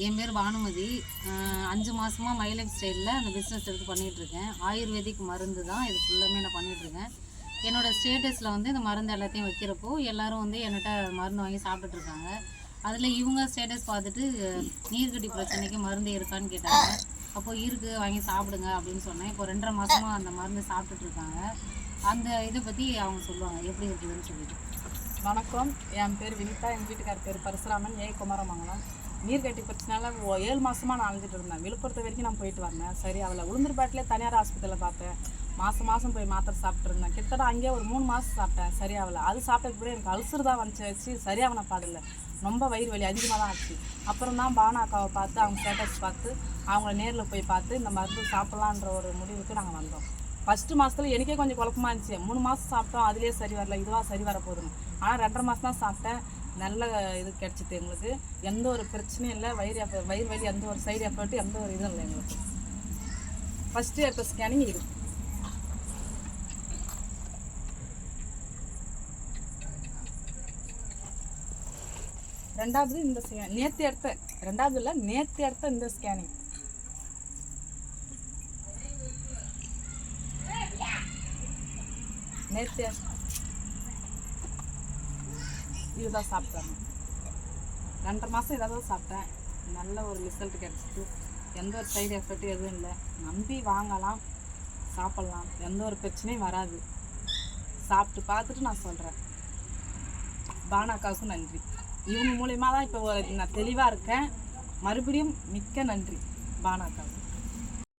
என் பேர் பானுமதி. 5 மாதமாக மைலைஃப் ஸ்டைலில் அந்த பிஸ்னஸ் எடுத்து பண்ணிகிட்ருக்கேன். ஆயுர்வேதிக் மருந்து தான் இது ஃபுல்லாமே நான் பண்ணிகிட்ருக்கேன். என்னோடய ஸ்டேட்டஸில் வந்து இந்த மருந்து எல்லாத்தையும் வைக்கிறப்போ எல்லோரும் வந்து என்கிட்ட மருந்து வாங்கி சாப்பிட்டுட்ருக்காங்க. அதில் இவங்க ஸ்டேட்டஸ் பார்த்துட்டு நீர்க்கட்டி பிரச்சனைக்கு மருந்து இருக்கான்னு கேட்டாங்க. அப்போது இருக்குது, வாங்கி சாப்பிடுங்க அப்படின்னு சொன்னேன். இப்போ 2.5 மாதமாக அந்த மருந்து சாப்பிட்டுட்ருக்காங்க. அந்த இதை பற்றி அவங்க சொல்லுவாங்க எப்படி இருக்குதுன்னு சொல்லிட்டு. வணக்கம், என் பேர் வினிதா. எங்கள் வீட்டுக்கார் பேர் பரசுராமன், குமாரமங்கலம். நீர்க்கட்டி பிரச்சனால 7 மாதமாக நான் அழுதுட்டு இருந்தேன். விழுப்புரத்து வரைக்கும் நான் போயிட்டு வந்தேன். சரி, அவளை உளுந்தூர்பேட்டிலே தனியார் ஆஸ்பத்திரியில் பார்த்தேன். மாதம் போய் மாத்திரை சாப்பிட்ருந்தேன். கிட்டத்தட்ட அங்கேயே ஒரு 3 மாதம் சாப்பிட்டேன். சரி ஆகலை. அது சாப்பிட்டதுக்கு கூட எனக்கு அல்சர் தான் வந்துச்சு. சரியாகன பாடில்லை. ரொம்ப வயிறு வலி அதிகமாக தான் ஆச்சு. அப்புறம் தான் பானாக்காவை பார்த்து அவங்க ஸ்டேட்டஸ் பார்த்து அவங்கள நேரில் போய் பார்த்து இந்த மருந்து சாப்பிட்லான்ற ஒரு முடிவுக்கு நாங்கள் வந்தோம். ஃபஸ்ட்டு மாதத்தில் எனக்கே கொஞ்சம் குழப்பமாக இருந்துச்சு. 3 மாதம் சாப்பிட்டோம், அதுலேயே சரி வரல, இதுவாக சரி வர போதுன்னு. ஆனால் 2.5 மாதம் தான் சாப்பிட்டேன். நல்ல இது கிடச்சிது எங்களுக்கு. எந்த ஒரு பிரச்சனையும் இல்லை. வயிறு வலி எந்த ஒரு சைடு எஃபெக்ட் எந்த ஒரு இதுவும் இல்லை எங்களுக்கு. ஃபஸ்ட்டு எடுத்த ஸ்கேனிங் இது. ரெண்டாவது இந்த நேற்று எடுத்த, ரெண்டாவது இல்லை நேற்று எடுத்த இந்த ஸ்கேனிங். நேற்று இதுதான் சாப்பிட்டேன். 2.5 மாதம் இதாக தான் சாப்பிட்டேன். நல்ல ஒரு ரிசல்ட் கிடச்சிது. எந்த ஒரு சைடு எஃபெக்ட் எதுவும் இல்லை. நம்பி வாங்கலாம், சாப்பிட்லாம், எந்த ஒரு பிரச்சனையும் வராது. சாப்பிட்டு பார்த்துட்டு நான் சொல்கிறேன். பானாக்காவுக்கும் நன்றி. இவங்க மூலயமா தான் இப்போ நான் தெளிவாக இருக்கேன். மறுபடியும் மிக்க நன்றி பானாக்காவுக்கு.